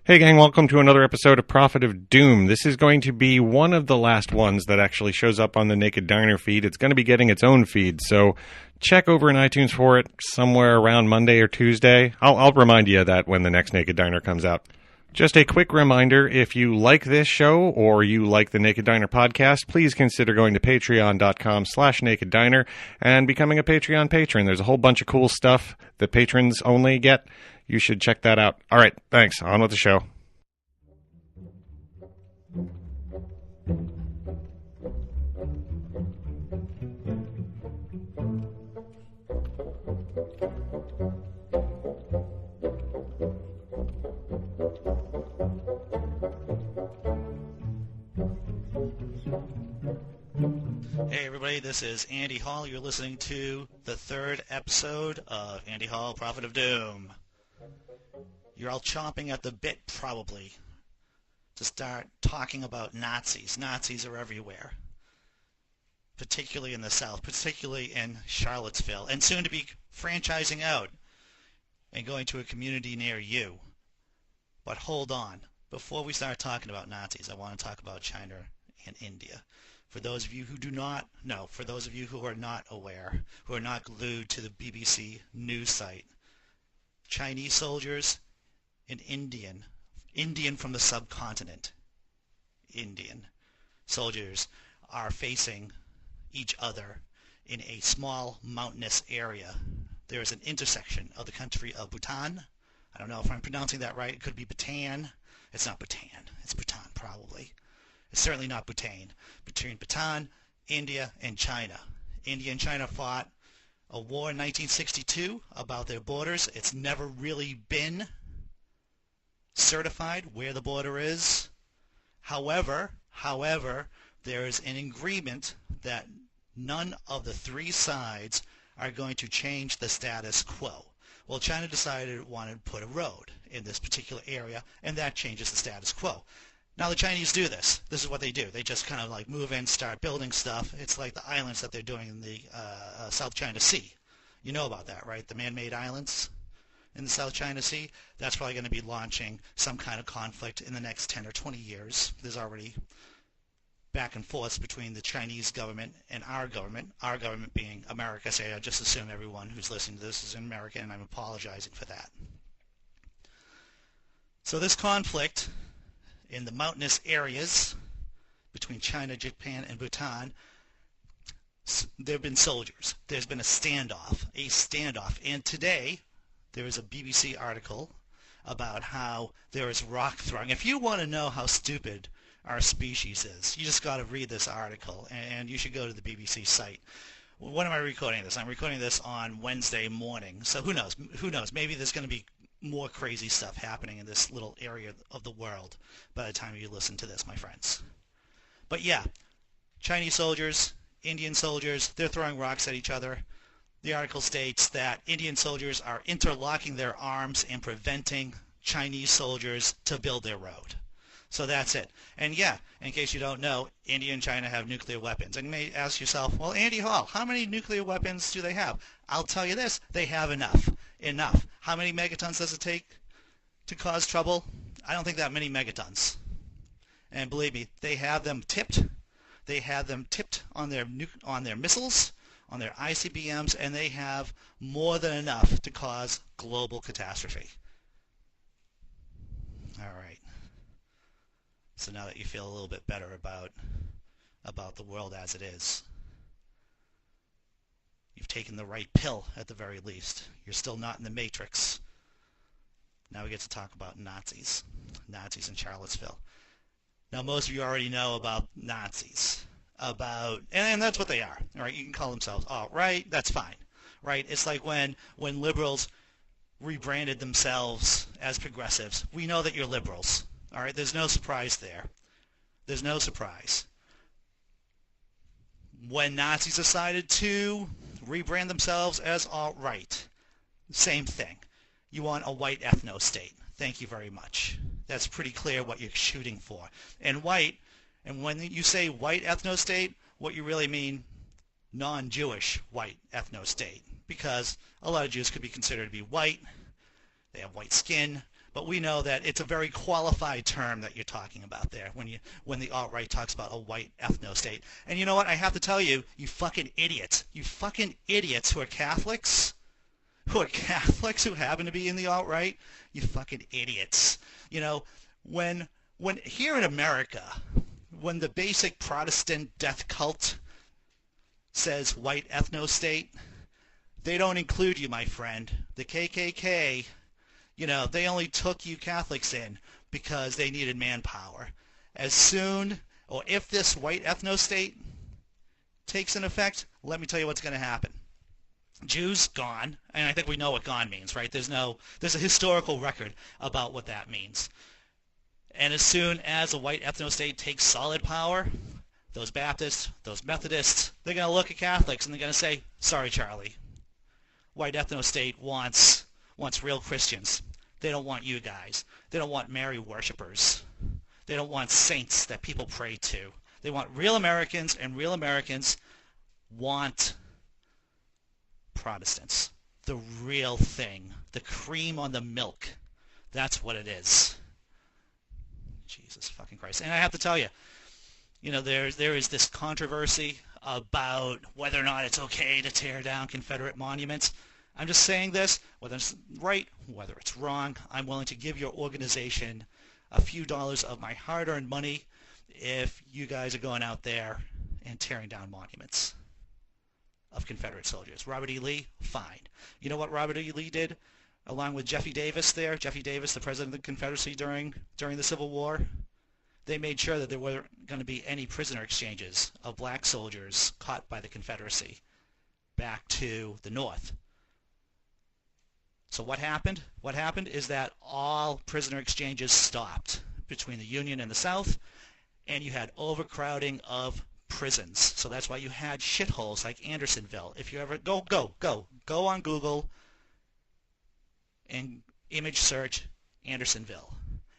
Hey gang, welcome to another episode of Prophet of Doom. This is going to be one of the last ones that actually shows up on the Naked Diner feed. It's going to be getting its own feed, so check over in iTunes for it somewhere around Monday or Tuesday. I'll remind you of that when the next Naked Diner comes out. Just a quick reminder, if you like this show or you like the Naked Diner podcast, please consider going to patreon.com/Naked Diner and becoming a Patreon patron. There's a whole bunch of cool stuff that patrons only get. You should check that out. All right, thanks. On with the show. Hey everybody, this is Andy Hall. You're listening to the third episode of Andy Hall, Prophet of Doom. You're all chomping at the bit, probably, to start talking about Nazis. Nazis are everywhere, particularly in the South, particularly in Charlottesville, and soon to be franchising out and going to a community near you. But hold on. Before we start talking about Nazis, I want to talk about China and India. For those of you who do not know, for those of you who are not aware, who are not glued to the BBC news site, Chinese soldiers and Indian from the subcontinent, Indian soldiers are facing each other in a small mountainous area. There is an intersection of the country of Bhutan. I don't know if I'm pronouncing that right. It could be Bhutan. It's not Bhutan. It's Bhutan, probably. It's certainly not Bhutan. Between Bhutan, India, and China. India and China fought a war in 1962 about their borders. It's never really been certified where the border is. However, there is an agreement that none of the three sides are going to change the status quo. Well, China decided it wanted to put a road in this particular area, and that changes the status quo. Now the Chinese do this. This is what they do. They just kind of like move in, start building stuff. It's like the islands that they're doing in the South China Sea. You know about that, right? The man-made islands in the South China Sea. That's probably going to be launching some kind of conflict in the next 10 or 20 years. There's already back and forth between the Chinese government and our government being America. So I just assume everyone who's listening to this is an American, and I'm apologizing for that. So this conflict in the mountainous areas between China, Japan, and Bhutan, there have been soldiers. There's been a standoff. And today, there is a BBC article about how there is rock throwing. If you want to know how stupid our species is, you just got to read this article, and you should go to the BBC site. When am I recording this? I'm recording this on Wednesday morning, so who knows? Maybe there's going to be more crazy stuff happening in this little area of the world by the time you listen to this, my friends. But yeah, Chinese soldiers, Indian soldiers, they're throwing rocks at each other. The article states that Indian soldiers are interlocking their arms and preventing Chinese soldiers to build their road. So that's it. And yeah, in case you don't know, India and China have nuclear weapons. And you may ask yourself, well, Andy Hall, how many nuclear weapons do they have? I'll tell you this, they have enough. How many megatons does it take to cause trouble? I don't think that many megatons. And believe me, they have them tipped. They have them tipped on their missiles, on their ICBMs, and they have more than enough to cause global catastrophe. All right. So now that you feel a little bit better about the world as it is, you've taken the right pill at the very least. You're still not in the Matrix. Now we get to talk about Nazis. Nazis in Charlottesville. Now most of you already know about Nazis. And that's what they are. All right, you can call themselves alt-right. That's fine. Right? It's like when liberals rebranded themselves as progressives. We know that you're liberals. All right, there's no surprise there. There's no surprise. When Nazis decided to rebrand themselves as alt-right, same thing. You want a white ethno-state. Thank you very much. That's pretty clear what you're shooting for. And when you say white ethno-state, what you really mean non-Jewish white ethno-state. Because a lot of Jews could be considered to be white. They have white skin. But we know that it's a very qualified term that you're talking about there when the alt-right talks about a white ethno-state. And you know what? I have to tell you, you fucking idiots who are Catholics, who happen to be in the alt-right, you fucking idiots. You know, when here in America, when the basic Protestant death cult says white ethno-state, they don't include you, my friend. The KKK, you know, they only took you Catholics in because they needed manpower. As soon, or if this white ethno-state takes an effect, let me tell you what's going to happen. Jews, gone, and I think we know what gone means, right? There's a historical record about what that means. And as soon as a white ethno-state takes solid power, those Baptists, those Methodists, they're going to look at Catholics and they're going to say, sorry, Charlie. White ethno-state wants real Christians. They don't want you guys. They don't want Mary worshippers. They don't want saints that people pray to. They want real Americans, and real Americans want Protestants. The real thing. The cream on the milk. That's what it is. Jesus fucking Christ. And I have to tell you, you know, there is this controversy about whether or not it's okay to tear down Confederate monuments. I'm just saying this, whether it's right, whether it's wrong, I'm willing to give your organization a few dollars of my hard-earned money if you guys are going out there and tearing down monuments of Confederate soldiers. Robert E. Lee, fine. You know what Robert E. Lee did along with Jeffy Davis there? Jeffy Davis, the president of the Confederacy during the Civil War? They made sure that there weren't going to be any prisoner exchanges of black soldiers caught by the Confederacy back to the North. So what happened? What happened is that all prisoner exchanges stopped between the Union and the South, and you had overcrowding of prisons. So that's why you had shitholes like Andersonville. If you ever go on Google and image search Andersonville,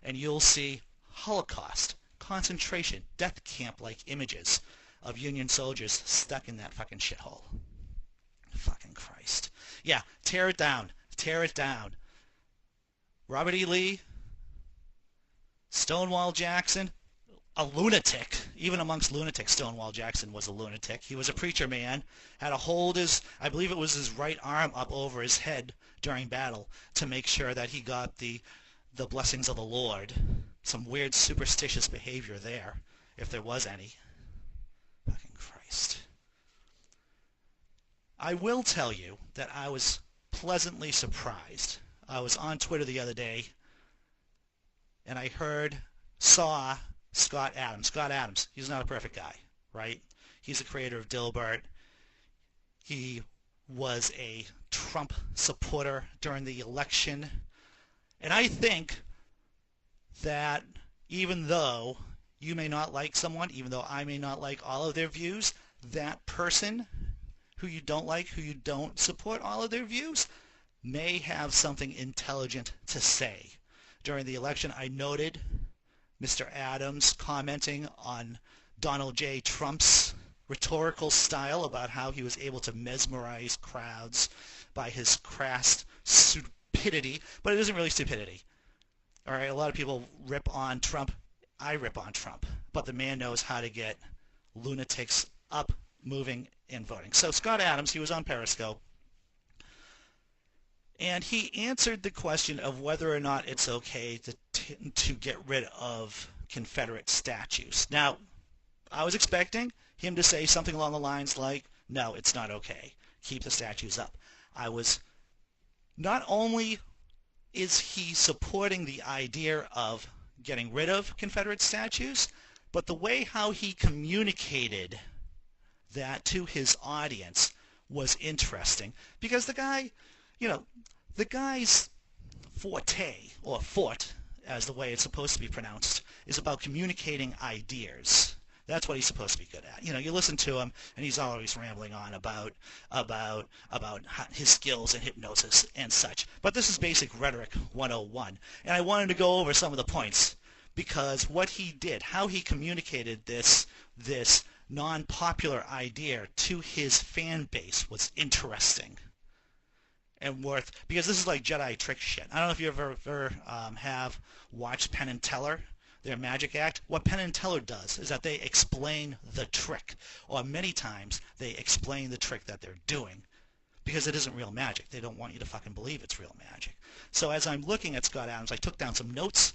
and you'll see Holocaust, concentration, death camp-like images of Union soldiers stuck in that fucking shithole. Fucking Christ. Yeah, tear it down. Tear it down. Robert E. Lee, Stonewall Jackson, a lunatic. Even amongst lunatics, Stonewall Jackson was a lunatic. He was a preacher man, had to hold I believe it was his right arm up over his head during battle to make sure that he got the blessings of the Lord. Some weird superstitious behavior there, if there was any. Fucking Christ. I will tell you that I was pleasantly surprised. I was on Twitter the other day, and I saw Scott Adams. Scott Adams, he's not a perfect guy, right? He's the creator of Dilbert. He was a Trump supporter during the election. And I think that even though you may not like someone, even though I may not like all of their views, that person who you don't like, who you don't support all of their views, may have something intelligent to say. During the election, I noted Mr. Adams commenting on Donald J. Trump's rhetorical style about how he was able to mesmerize crowds by his crass stupidity, but it isn't really stupidity. All right, a lot of people rip on Trump. I rip on Trump, but the man knows how to get lunatics up, moving, and voting. So Scott Adams, he was on Periscope, and he answered the question of whether or not it's okay to get rid of Confederate statues. Now, I was expecting him to say something along the lines like, no, it's not okay. Keep the statues up. Not only is he supporting the idea of getting rid of Confederate statues, but the way how he communicated that to his audience was interesting, because the guy, the guy's forte, or fort, as the way it's supposed to be pronounced, is about communicating ideas. That's what he's supposed to be good at. You listen to him, and he's always rambling on about his skills in hypnosis and such. But this is basic rhetoric 101, and I wanted to go over some of the points, because what he did, how he communicated this non-popular idea to his fan base was interesting. and worth, because this is like Jedi trick shit. I don't know if you ever have watched Penn and Teller, their magic act. What Penn and Teller does is that they explain the trick, or many times they explain the trick that they're doing, because it isn't real magic. They don't want you to fucking believe it's real magic. So as I'm looking at Scott Adams, I took down some notes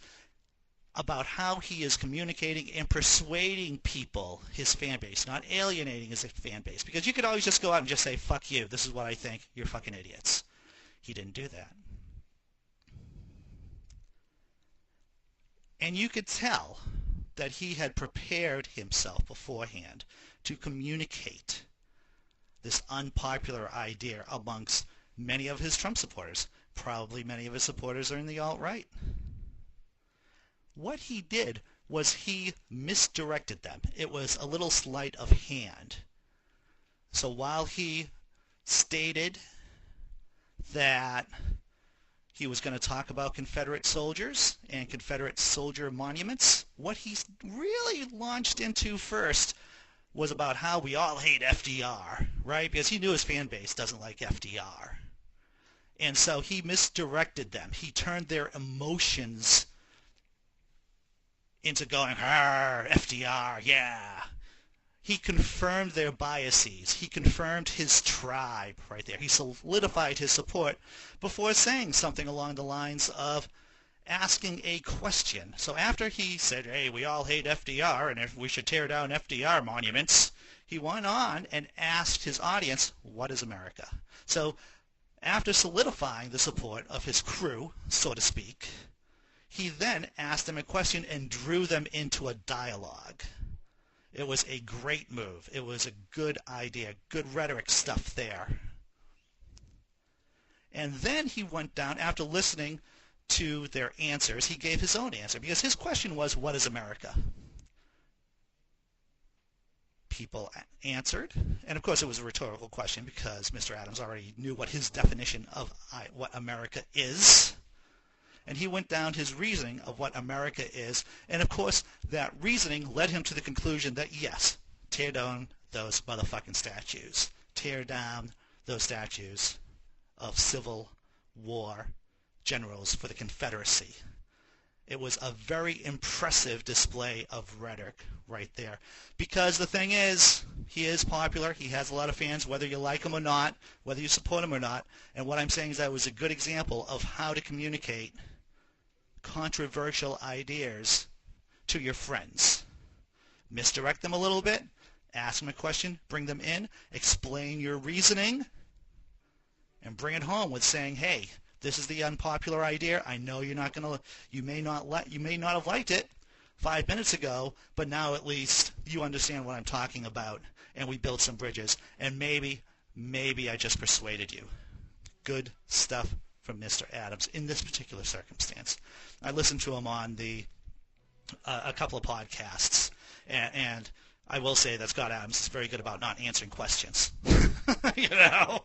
about how he is communicating and persuading people, his fan base, not alienating his fan base. Because you could always just go out and just say, fuck you, this is what I think, you're fucking idiots. He didn't do that. And you could tell that he had prepared himself beforehand to communicate this unpopular idea amongst many of his Trump supporters. Probably many of his supporters are in the alt-right. What he did was he misdirected them. It was a little sleight of hand. So while he stated that he was going to talk about Confederate soldiers and Confederate soldier monuments, what he really launched into first was about how we all hate FDR, right? Because he knew his fan base doesn't like FDR. And so he misdirected them. He turned their emotions into going, FDR, yeah. He confirmed their biases. He confirmed his tribe right there. He solidified his support before saying something along the lines of asking a question. So after he said, hey, we all hate FDR, and if we should tear down FDR monuments, he went on and asked his audience, what is America? So after solidifying the support of his crew, so to speak, he then asked them a question and drew them into a dialogue. It was a great move. It was a good idea, good rhetoric stuff there. And then he went down, after listening to their answers, he gave his own answer, because his question was, what is America? People answered, and of course it was a rhetorical question because Mr. Adams already knew what his definition of what America is. And he went down his reasoning of what America is. And of course, that reasoning led him to the conclusion that yes, tear down those motherfucking statues. Tear down those statues of Civil War generals for the Confederacy. It was a very impressive display of rhetoric right there. Because the thing is, he is popular. He has a lot of fans, whether you like him or not, whether you support him or not. And what I'm saying is that was a good example of how to communicate controversial ideas to your friends. Misdirect them a little bit, ask them a question, bring them in, explain your reasoning, and bring it home with saying, hey, this is the unpopular idea. I know you may not have liked it 5 minutes ago, but now at least you understand what I'm talking about, and we built some bridges, and maybe I just persuaded you. Good stuff from Mr. Adams in this particular circumstance. I listened to him on a couple of podcasts, and I will say that Scott Adams is very good about not answering questions. You know?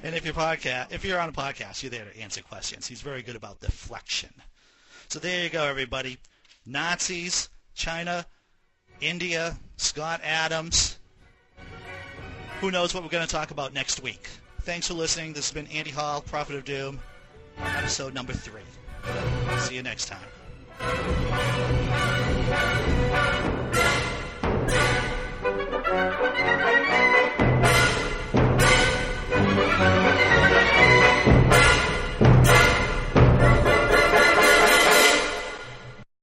And if you're on a podcast, you're there to answer questions. He's very good about deflection. So there you go, everybody. Nazis, China, India, Scott Adams. Who knows what we're going to talk about next week? Thanks for listening. This has been Andy Hall, Prophet of Doom, episode number 3. See you next time.